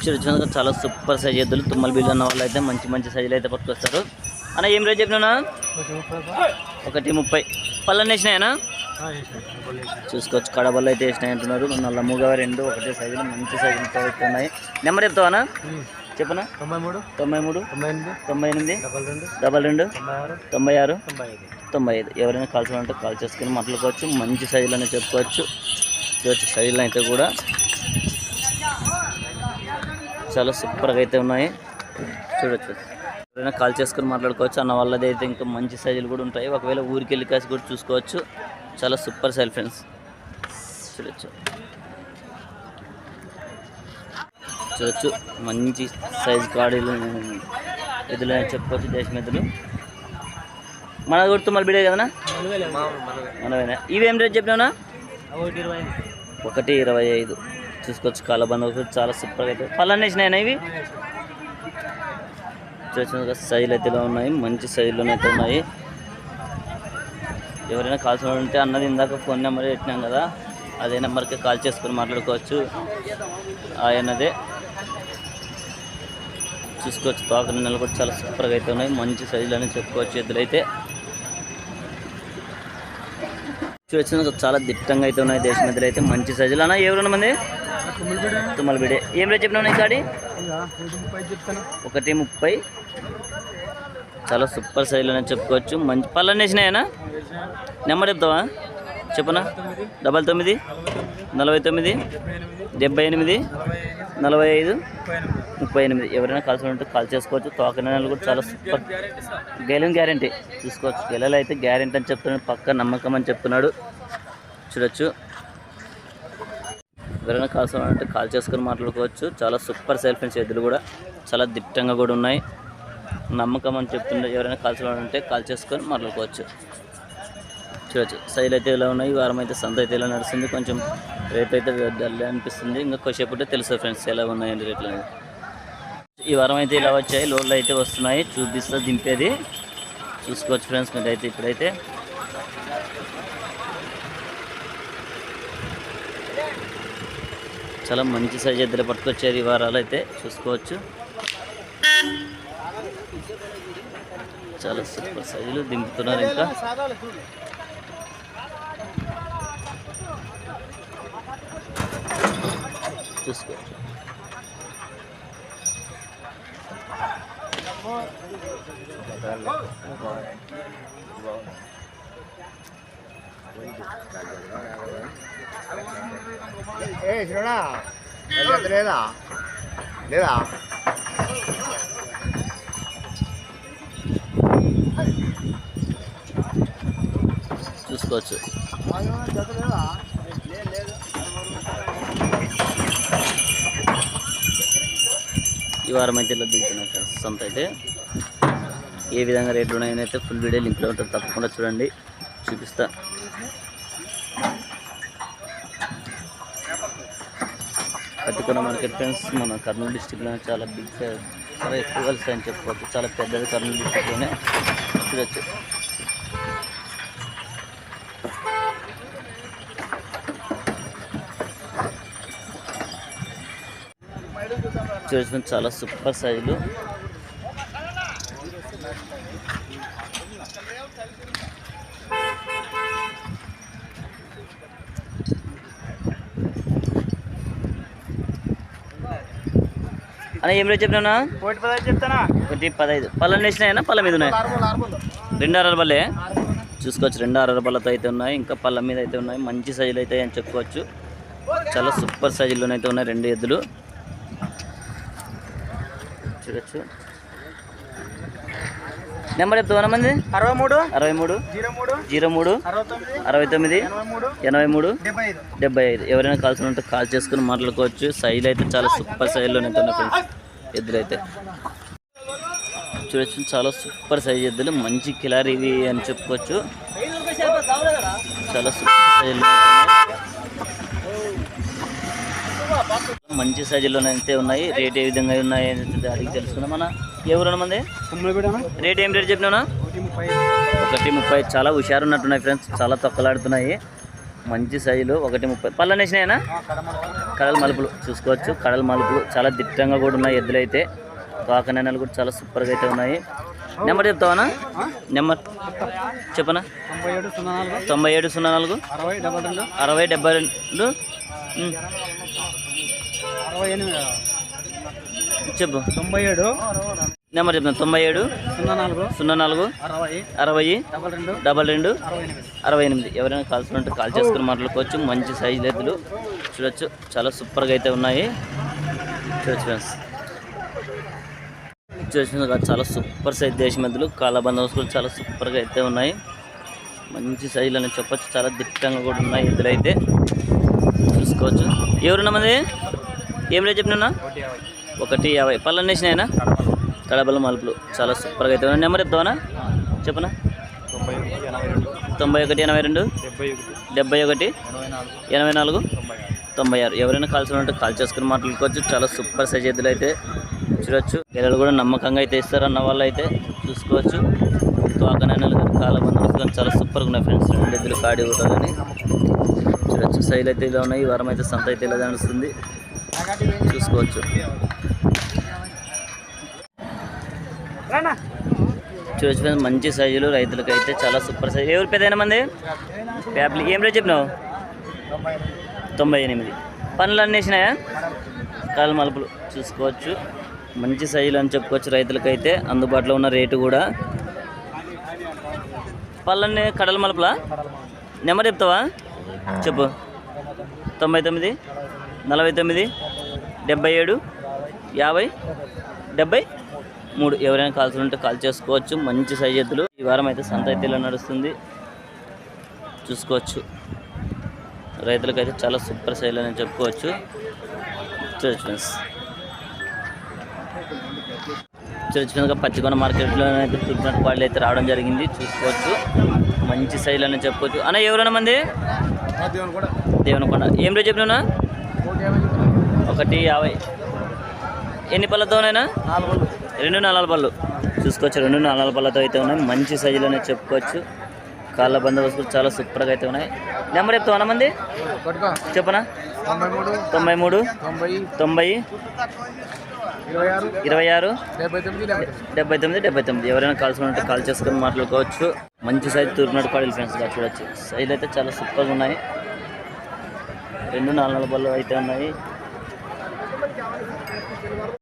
చూడొచ్చు చాలా super size ఎద్దులు. తుమ్మల బిల్లు ఉన్న వాళ్ళు అయితే మంచి మంచి సైజులు అయితే పట్టుకొస్తారు. అన్న ఏం రేట్ చెప్పినా? 1:30. పళ్ళని వేసినాయనా? చూసుకోవచ్చు, కడబల్లో అయితే వేసినాయి అంటున్నారు. నల్ల మూగ రెండు ఒకటే సైజులు మంచి సైజులతో అయితే ఉన్నాయి. నెంబర్ చెప్తావా? చెప్పనా? 93 98 22 96 95. ఎవరైనా కాల్చాలంటే కాల్ చేసుకుని మాట్లాడుకోవచ్చు. మంచి సైజులు అని చెప్పుకోవచ్చు. చూడొచ్చు సైజులు అయితే కూడా చాలా సూపర్గా అయితే ఉన్నాయి. చూడొచ్చు, ఎవరైనా కాల్ చేసుకుని మాట్లాడుకోవచ్చు. అన్న వాళ్ళది అయితే ఇంకా మంచి సైజులు కూడా ఉంటాయి. ఒకవేళ ఊరికి వెళ్ళి కాసి కూడా చూసుకోవచ్చు. చాలా సూపర్ సైజ్ ఫ్రెండ్స్. చూడొచ్చు చూడొచ్చు మంచి సైజు కాడీలు ఎద్దులు అని చెప్పుకోవచ్చు. దేశం ఎద్దులు మన కొడుతూ మళ్ళీ బిడే కదనా? మనవేనా? ఇవేం రేట్ చెప్పినావునా? 1:25. చూసుకోవచ్చు కాలబంద చాలా సూపర్గా అయితే. పళ్ళని వేసినాయనా ఇవి? చూసిన సైజులు అయితే ఇలా ఉన్నాయి. మంచి సైజులోనే అయితే ఉన్నాయి. ఎవరైనా కాల్ ఉంటే అన్నది ఇందాక ఫోన్ నెంబర్ పెట్టినాం కదా, అదే నెంబర్కి కాల్ చేసుకొని మాట్లాడుకోవచ్చు. ఆయనదే చూసుకోవచ్చు. తోకల నెలలు కూడా చాలా సూపర్గా అయితే ఉన్నాయి. మంచి సైజులు అని చెప్పుకోవచ్చు. ఎద్దులు అయితే చూసిన చాలా దిట్టంగా అయితే ఉన్నాయి. దేశం ఎద్దులు అయితే మంచి సైజులు. అన్న ఎవరు మంది? తుమ్మల బిడే. ఏం రేట్ చెప్పినా ఈ కాడి? 1:30. చాలా సూపర్ సైజులు అని చెప్పుకోవచ్చు. మంచి పళ్ళని వేసినాయనా? నెంబర్ చెప్తావా? చెప్పనా? 99 49 78 45 38. ఎవరైనా కాల్సి ఉంటే కాల్ చేసుకోవచ్చు. తోకనలు కూడా చాలా సూపర్ గెలం గ్యారంటీ చూసుకోవచ్చు. గెలలు అయితే గ్యారంటీ అని చెప్తున్నాడు, పక్క నమ్మకం అని చెప్తున్నాడు. చూడొచ్చు, ఎవరైనా కాల్సి అంటే కాల్ చేసుకొని మాట్లాడుకోవచ్చు. చాలా సూపర్ సైజ్ ఫ్రెండ్స్. ఎద్దులు కూడా చాలా దిట్టంగా కూడా ఉన్నాయి. నమ్మకం అని చెప్తుండే. ఎవరైనా కాల్సి అంటే కాల్ చేసుకొని మాట్లాడుకోవచ్చు. చూడొచ్చు సైజులు అయితే ఇలా ఉన్నాయి. ఈ వారం అయితే సంత అయితే ఇలా నడుస్తుంది. కొంచెం రేట్ అయితే డల్ అనిపిస్తుంది. ఇంకా కొద్దిసేపు తెలుస్తుంది ఫ్రెండ్స్ ఎలా ఉన్నాయండి రేట్లు అనేది. ఈ వారం అయితే ఇలా వచ్చాయి. లోడ్లు అయితే వస్తున్నాయి. చూపిస్తా దింపేది చూసుకోవచ్చు ఫ్రెండ్స్. మీరు అయితే ఇప్పుడైతే చాలా మంచి సైజ్ ఎద్దులు పట్టుకొచ్చారు ఈ వారాలు అయితే చూసుకోవచ్చు. చాలా సూపర్ సైజులు దింపుతున్నారు. ఇంకా చూసుకోవచ్చు. లేదా లేదా చూసుకోవచ్చు. ఈ వారం అయితే ఇలా దిగుతున్నాయి ఫ్రెండ్స్. సంత అయితే ఏ విధంగా రేట్లు ఉన్నాయని అయితే ఫుల్ వీడియో లింక్లో ఉంటుంది, తప్పకుండా చూడండి, చూపిస్తా. పత్తికొండ మార్కెట్ ఫ్రెండ్స్ మన కర్నూలు డిస్టిక్లో చాలా బిగ్ చాలా ఎక్కువ కలిసి అని చెప్పుకోవచ్చు. చాలా పెద్దది కర్నూలు డిస్టిక్లోనే. చూడొచ్చు చూసిన చాలా సూపర్ సైజులు. అన్న ఏం రేట్ చెప్పినా? 1:15. పళ్ళని వేసినాయన్నా? పళ్ళ మీద ఉన్నాయి. 2 అరల బల్లే చూసుకోవచ్చు. 2 అరల బల్లతో అయితే ఉన్నాయి. ఇంకా పళ్ళ మీద అయితే ఉన్నాయి. మంచి సైజులు అయితే అని చెప్పుకోవచ్చు. చాలా సూపర్ సైజుల్లోనైతే ఉన్నాయి 2 ఎద్దులు. చూడొచ్చు. నెంబర్ చెప్తావా మంది? 63 63 03 69 83 75. ఎవరైనా కాల్సి ఉంటే కాల్ చేసుకుని మాట్లాడుకోవచ్చు. సైజులు అయితే చాలా సూపర్ సైజులోనైతే ఉన్నాయి ఫ్రెండ్స్. ఎద్దులు అయితే చూడొచ్చు. చాలా సూపర్ సైజు ఎద్దులు. మంచి కిలారీవి అని చెప్పుకోవచ్చు. చాలా సూపర్ సైజులో మంచి సైజులోనైతే ఉన్నాయి. రేట్ ఏ విధంగా ఉన్నాయి అడిగి తెలుసుకుందాం. మన ఎవరు మంది? రేట్ ఏం రేట్ చెప్పినా? 1:30. చాలా హుషారు ఉన్నట్టున్నాయి ఫ్రెండ్స్. చాలా తొక్కలాడుతున్నాయి. మంచి సైజులు 1.30 పళ్ళని వేసినాయనా కడల మలుపులు చూసుకోవచ్చు. కడల మలుపులు చాలా దిట్టంగా కూడా ఉన్నాయి ఎద్దులు అయితే. కాకనాలు కూడా చాలా సూపర్గా అయితే ఉన్నాయి. నెంబర్ చెప్తావా? నెంబర్ చెప్పనా? 9704 60 72 చెప్పు. 97 నెంబర్ చెప్తాను. 97 04 60 22 68. ఎవరైనా కాల్స్ ఉంటే కాల్ చేసుకుని మాట్లాడుకోవచ్చు. మంచి సైజు ఎద్దులు చూడొచ్చు. చాలా సూపర్గా అయితే ఉన్నాయి. చూడొచ్చు ఫ్రెండ్స్. చూసిన చాలా సూపర్ సైజ్ దేశం ఎద్దులు. కాళ్ళ బందోబస్తు కూడా చాలా సూపర్గా అయితే ఉన్నాయి. మంచి సైజులు అని చెప్పొచ్చు. చాలా దిట్టంగా కూడా ఉన్నాయి ఎద్దులు అయితే చూసుకోవచ్చు. ఎవరున్నా మంది ఏం లేదు చెప్పినా? 150 పళ్ళని వేసినాయనా కడబల మలుపులు చాలా సూపర్గా అయితే ఉన్నాయి. నెంబర్ చెప్తావా? చెప్పనా? 91 82 71 84 96. ఎవరైనా కాల్స్ ఉంటే కాల్ చేసుకుని మాట్లాడుకోవచ్చు. చాలా సూపర్ సైజ్ ఎద్దులు అయితే చూడొచ్చు. పిల్లలు కూడా నమ్మకంగా అయితే ఇస్తారన్న వాళ్ళు అయితే చూసుకోవచ్చు. తోకనైనా కాళ్ళ బందోబస్తు కానీ చాలా సూపర్గా ఉన్నాయి ఫ్రెండ్స్. 2 ఎద్దులు కాడి కూడా కానీ చూడొచ్చు. సైజులు అయితే ఇలా ఉన్నాయి. ఈ వారం అయితే సంత అయితే ఇలా నడుస్తుంది చూసుకోవచ్చు. చూసి మంచి సైజులు రైతులకి అయితే చాలా సూపర్ సైజు. ఎవరు పెద్దైనా మంది ప్యాప్లు ఏం రేట్ చెప్పినావు? 98. పనులు అన్నీ వేసినాయా కాళ్ళ మలుపులు చూసుకోవచ్చు. మంచి సైజులు అని చెప్పుకోవచ్చు. రైతులకైతే అందుబాటులో ఉన్న రేటు కూడా. పళ్ళన్నీ కడల మలుపులా? నెంబర్ చెప్తావా? చెప్పు. 99 49 77 50 73. ఎవరైనా కాల్స్ ఉంటే కాల్ చేసుకోవచ్చు. మంచి సైజ్ ఎద్దులు. ఈ వారం అయితే సంత అయితే ఇలా నడుస్తుంది చూసుకోవచ్చు. రైతులకైతే చాలా సూపర్ సైజులు అని చెప్పుకోవచ్చు. చూడొచ్చు ఫ్రెండ్స్. చూడొచ్చు పచ్చికొండ మార్కెట్లో అయితే చూపినట్టు వాళ్ళు అయితే రావడం జరిగింది చూసుకోవచ్చు. మంచి సైజులు అని చెప్పుకోవచ్చు. అన్న ఎవరైనా మంది దేవనకొండ ఏం రేట్ చెప్పినా? 150. ఎన్ని పళ్ళతోనైనా? 2 4 పళ్ళు చూసుకోవచ్చు. 2 4 పళ్ళతో అయితే ఉన్నాయి. మంచి సైజులు అనేది చెప్పుకోవచ్చు. కాళ్ళ బందోబస్తు చాలా సూపర్గా అయితే ఉన్నాయి. నెంబర్ చెప్తావు అన్న మంది చెప్పనా? 93 90 26 79 79. ఎవరైనా కాల్స్ ఉంటే కాల్ చేసుకొని మాట్లాడుకోవచ్చు. మంచి సైజు తూర్పునాడు కాడలు ఫ్రెండ్స్ చూడొచ్చు. సైజులు అయితే చాలా సూపర్గా ఉన్నాయి. 2 4 పళ్ళు అయితే ఉన్నాయి.